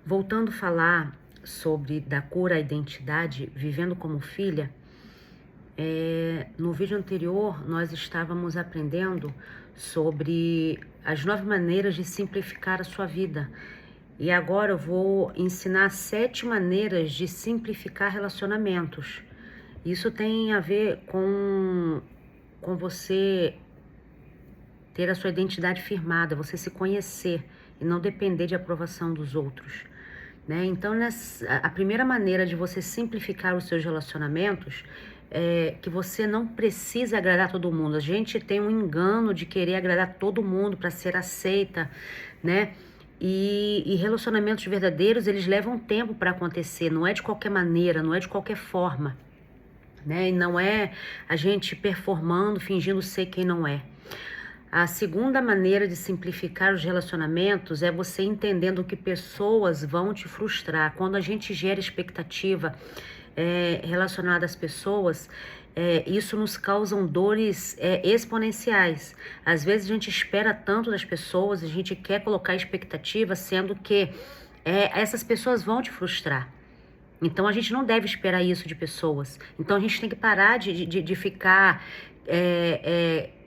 Voltando a falar sobre da cura à identidade, vivendo como filha, no vídeo anterior nós estávamos aprendendo sobre as 9 maneiras de simplificar a sua vida. E agora eu vou ensinar 7 maneiras de simplificar relacionamentos. Isso tem a ver com você ter a sua identidade firmada, você se conhecer e não depender de aprovação dos outros, né? Então, a primeira maneira de você simplificar os seus relacionamentos é que você não precisa agradar todo mundo. A gente tem um engano de querer agradar todo mundo para ser aceita, né? E relacionamentos verdadeiros, eles levam tempo para acontecer, não é de qualquer maneira, não é de qualquer forma, né? E não é a gente performando, fingindo ser quem não é. A segunda maneira de simplificar os relacionamentos é você entendendo que pessoas vão te frustrar. Quando a gente gera expectativa relacionada às pessoas, isso nos causa dores exponenciais. Às vezes a gente espera tanto das pessoas, a gente quer colocar expectativa, sendo que essas pessoas vão te frustrar. Então a gente não deve esperar isso de pessoas. Então a gente tem que parar de ficar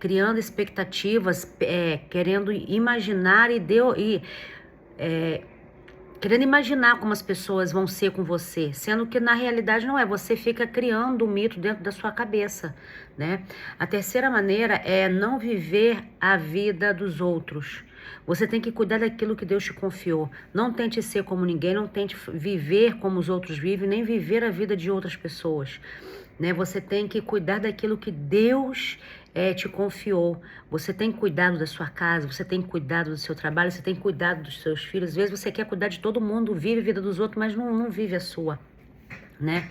criando expectativas, querendo imaginar querendo imaginar como as pessoas vão ser com você, sendo que na realidade não é. Você fica criando um mito dentro da sua cabeça, né? A terceira maneira é não viver a vida dos outros. Você tem que cuidar daquilo que Deus te confiou. Não tente ser como ninguém, não tente viver como os outros vivem, nem viver a vida de outras pessoas, né? Você tem que cuidar daquilo que Deus te confiou. Você tem cuidado da sua casa, você tem cuidado do seu trabalho, você tem cuidado dos seus filhos. Às vezes você quer cuidar de todo mundo, vive a vida dos outros, mas não vive a sua, né?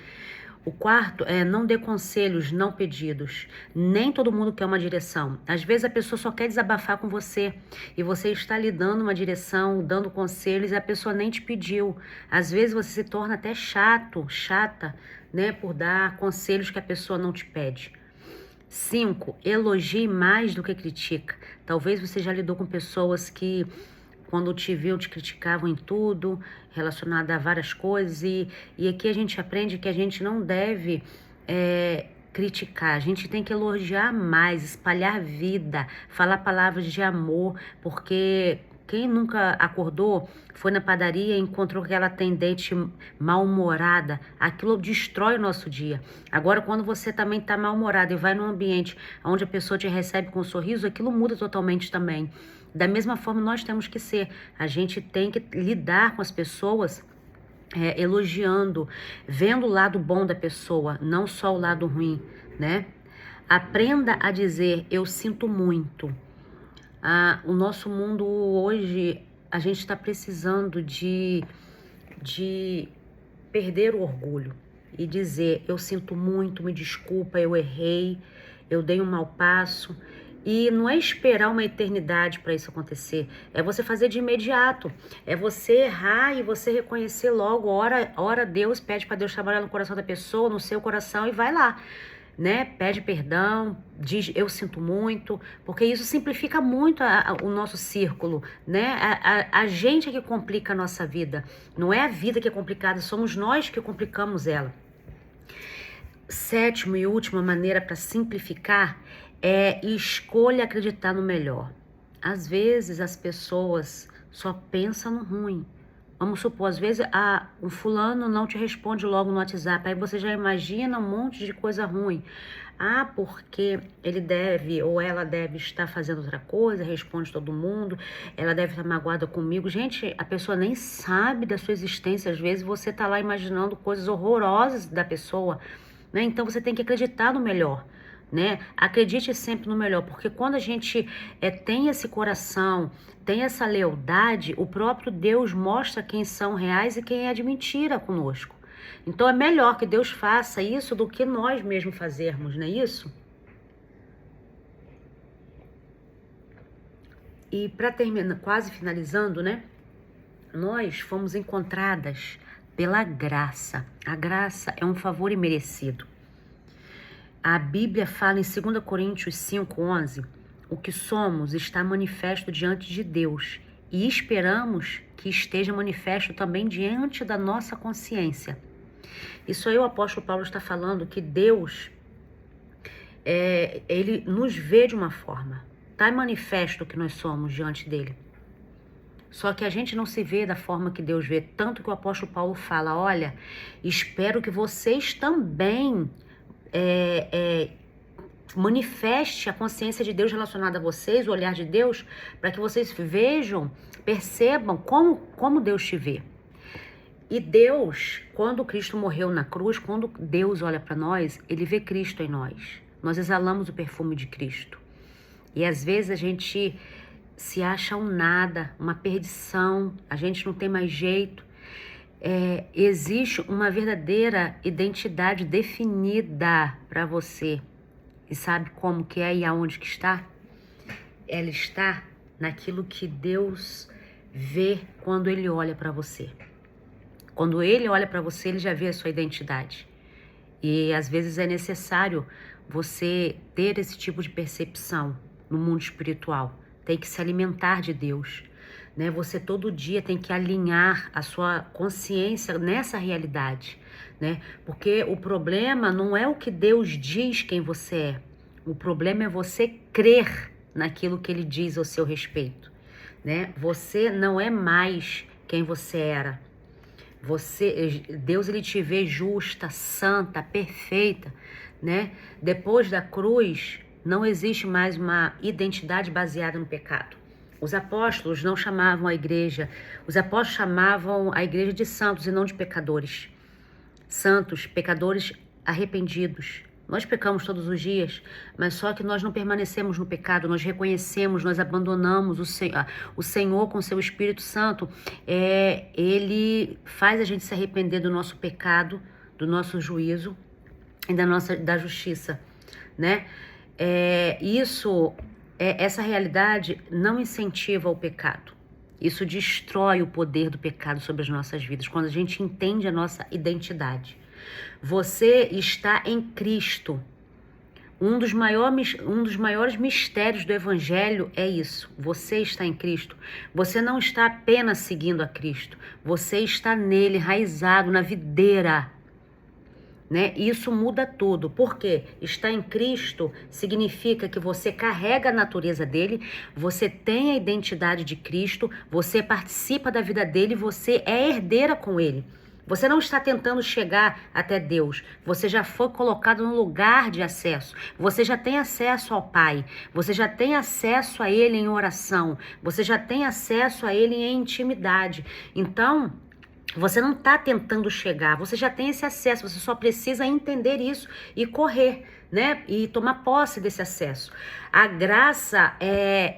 O quarto é não dê conselhos não pedidos. Nem todo mundo quer uma direção. Às vezes a pessoa só quer desabafar com você e você está lhe dando uma direção, dando conselhos e a pessoa nem te pediu. Às vezes você se torna até chata, né, por dar conselhos que a pessoa não te pede. 5. Elogie mais do que critica. Talvez você já lidou com pessoas que, quando te viam, te criticavam em tudo, relacionado a várias coisas. E aqui a gente aprende que a gente não deve criticar. A gente tem que elogiar mais, espalhar vida, falar palavras de amor, porque quem nunca acordou, foi na padaria e encontrou aquela atendente mal-humorada, aquilo destrói o nosso dia. Agora, quando você também está mal-humorado e vai num ambiente onde a pessoa te recebe com um sorriso, aquilo muda totalmente também. Da mesma forma, nós temos que ser. A gente tem que lidar com as pessoas elogiando, vendo o lado bom da pessoa, não só o lado ruim, né? Aprenda a dizer, eu sinto muito. O nosso mundo hoje, a gente está precisando de perder o orgulho e dizer, eu sinto muito, me desculpa, eu errei, eu dei um mau passo. E não é esperar uma eternidade para isso acontecer, é você fazer de imediato, é você errar e você reconhecer logo, ora Deus, pede para Deus trabalhar no coração da pessoa, no seu coração e vai lá, né? Pede perdão, diz eu sinto muito, porque isso simplifica muito o nosso círculo, né? A gente é que complica a nossa vida, não é a vida que é complicada, somos nós que complicamos ela. 7ª e última maneira para simplificar é escolha acreditar no melhor. Às vezes as pessoas só pensam no ruim. Vamos supor, às vezes um fulano não te responde logo no WhatsApp, aí você já imagina um monte de coisa ruim. Porque ele deve ou ela deve estar fazendo outra coisa, responde todo mundo, ela deve estar magoada comigo. Gente, a pessoa nem sabe da sua existência, às vezes você tá lá imaginando coisas horrorosas da pessoa, né? Então você tem que acreditar no melhor, né? Acredite sempre no melhor, porque quando a gente tem esse coração, tem essa lealdade, o próprio Deus mostra quem são reais e quem é de mentira conosco. Então é melhor que Deus faça isso do que nós mesmos fazermos, não é isso? E para terminar, quase finalizando, né? Nós fomos encontradas pela graça. A graça é um favor imerecido. A Bíblia fala em 2 Coríntios 5:11, o que somos está manifesto diante de Deus e esperamos que esteja manifesto também diante da nossa consciência. Isso aí o apóstolo Paulo está falando que Deus, ele nos vê de uma forma. Está manifesto que nós somos diante dele. Só que a gente não se vê da forma que Deus vê. Tanto que o apóstolo Paulo fala, olha, espero que vocês também manifeste a consciência de Deus relacionada a vocês, o olhar de Deus, para que vocês vejam, percebam como Deus te vê. E Deus, quando Cristo morreu na cruz, quando Deus olha para nós, ele vê Cristo em nós. Nós exalamos o perfume de Cristo. E às vezes a gente se acha um nada, uma perdição, a gente não tem mais jeito. Existe uma verdadeira identidade definida para você. E sabe como que é e aonde que está? Ela está naquilo que Deus vê quando Ele olha para você. Quando Ele olha para você, Ele já vê a sua identidade. E às vezes é necessário você ter esse tipo de percepção no mundo espiritual. Tem que se alimentar de Deus, né? Você todo dia tem que alinhar a sua consciência nessa realidade, né? Porque o problema não é o que Deus diz quem você é. O problema é você crer naquilo que Ele diz ao seu respeito, né? Você não é mais quem você era. Deus, ele te vê justa, santa, perfeita, né? Depois da cruz, não existe mais uma identidade baseada no pecado. Os apóstolos não chamavam a igreja, os apóstolos chamavam a igreja de santos e não de pecadores. Santos, pecadores arrependidos. Nós pecamos todos os dias, mas só que nós não permanecemos no pecado, nós reconhecemos, nós abandonamos o Senhor com seu Espírito Santo. Ele faz a gente se arrepender do nosso pecado, do nosso juízo e da justiça, né? Essa realidade não incentiva o pecado. Isso destrói o poder do pecado sobre as nossas vidas, quando a gente entende a nossa identidade. Você está em Cristo. Um dos maiores mistérios do Evangelho é isso. Você está em Cristo. Você não está apenas seguindo a Cristo. Você está nele, enraizado na videira, né? Isso muda tudo. Por quê? Estar em Cristo significa que você carrega a natureza dele, você tem a identidade de Cristo, você participa da vida dele, você é herdeira com ele. Você não está tentando chegar até Deus. Você já foi colocado no lugar de acesso. Você já tem acesso ao Pai. Você já tem acesso a Ele em oração. Você já tem acesso a Ele em intimidade. Então, você não está tentando chegar. Você já tem esse acesso. Você só precisa entender isso e correr, né? E tomar posse desse acesso. A graça,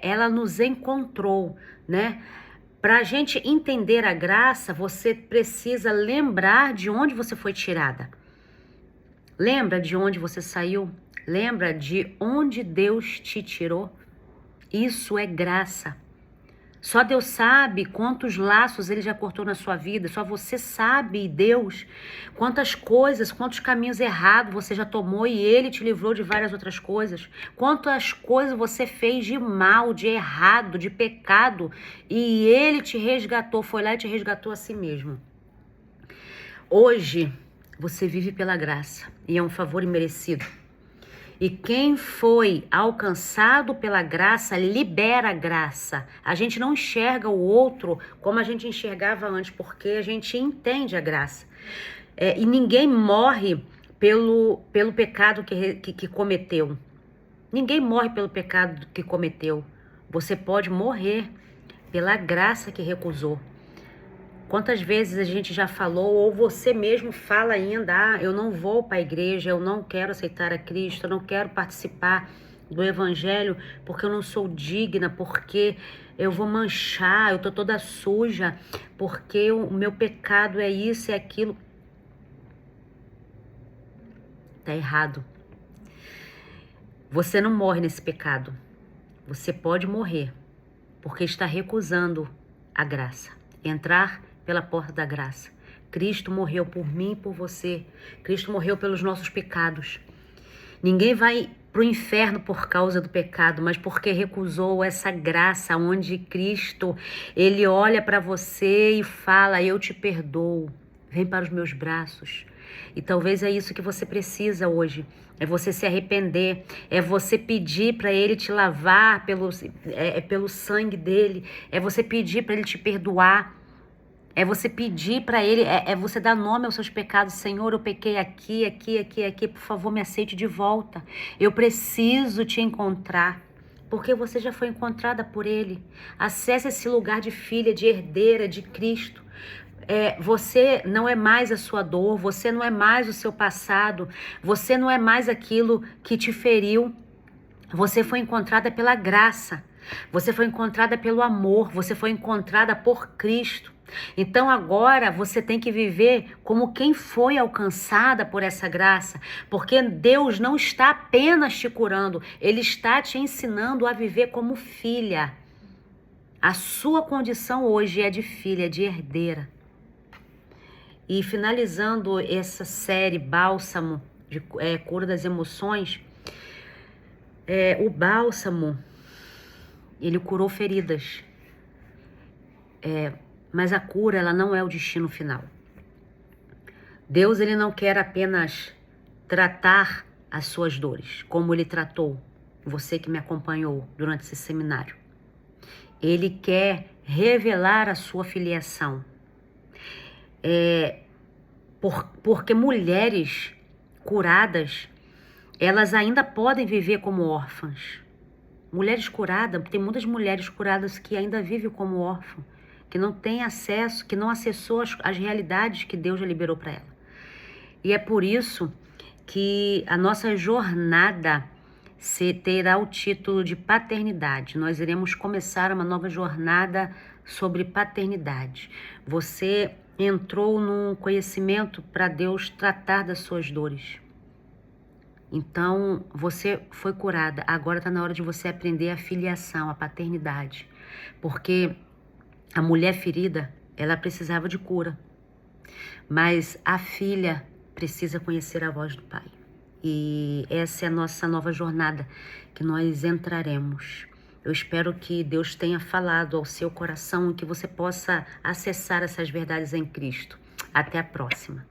ela nos encontrou, né? Para a gente entender a graça, você precisa lembrar de onde você foi tirada. Lembra de onde você saiu? Lembra de onde Deus te tirou? Isso é graça. Só Deus sabe quantos laços Ele já cortou na sua vida. Só você sabe, Deus, quantas coisas, quantos caminhos errados você já tomou e Ele te livrou de várias outras coisas. Quantas coisas você fez de mal, de errado, de pecado e Ele te resgatou, foi lá e te resgatou a si mesmo. Hoje você vive pela graça e é um favor imerecido. E quem foi alcançado pela graça, libera a graça. A gente não enxerga o outro como a gente enxergava antes, porque a gente entende a graça. E ninguém morre pelo pecado que cometeu. Ninguém morre pelo pecado que cometeu. Você pode morrer pela graça que recusou. Quantas vezes a gente já falou, ou você mesmo fala ainda, eu não vou para a igreja, eu não quero aceitar a Cristo, eu não quero participar do Evangelho porque eu não sou digna, porque eu vou manchar, eu tô toda suja, porque o meu pecado é isso e aquilo. Tá errado. Você não morre nesse pecado. Você pode morrer porque está recusando a graça. Entrar pela porta da graça. Cristo morreu por mim e por você. Cristo morreu pelos nossos pecados. Ninguém vai para o inferno por causa do pecado, mas porque recusou essa graça onde Cristo, ele olha para você e fala: eu te perdoo, vem para os meus braços. E talvez é isso que você precisa hoje, é você se arrepender, é você pedir para ele te lavar pelo sangue dele, é você pedir para ele te perdoar. É você pedir para ele, é você dar nome aos seus pecados. Senhor, eu pequei aqui, por favor, me aceite de volta. Eu preciso te encontrar, porque você já foi encontrada por ele. Acesse esse lugar de filha, de herdeira de Cristo. Você não é mais a sua dor, você não é mais o seu passado, você não é mais aquilo que te feriu. Você foi encontrada pela graça, você foi encontrada pelo amor, você foi encontrada por Cristo. Então agora você tem que viver como quem foi alcançada por essa graça, porque Deus não está apenas te curando, Ele está te ensinando a viver como filha. A sua condição hoje é de filha, de herdeira. E finalizando essa série Bálsamo, de cura das emoções, o bálsamo, ele curou feridas, mas a cura, ela não é o destino final. Deus, ele não quer apenas tratar as suas dores, como ele tratou você que me acompanhou durante esse seminário. Ele quer revelar a sua filiação. Porque mulheres curadas, elas ainda podem viver como órfãs. Mulheres curadas, tem muitas mulheres curadas que ainda vivem como órfãs, que não têm acesso, que não acessou as realidades que Deus já liberou para ela. E é por isso que a nossa jornada terá o título de paternidade. Nós iremos começar uma nova jornada sobre paternidade. Você entrou num conhecimento para Deus tratar das suas dores. Então, você foi curada. Agora está na hora de você aprender a filiação, a paternidade. Porque a mulher ferida, ela precisava de cura. Mas a filha precisa conhecer a voz do Pai. E essa é a nossa nova jornada que nós entraremos. Eu espero que Deus tenha falado ao seu coração e que você possa acessar essas verdades em Cristo. Até a próxima.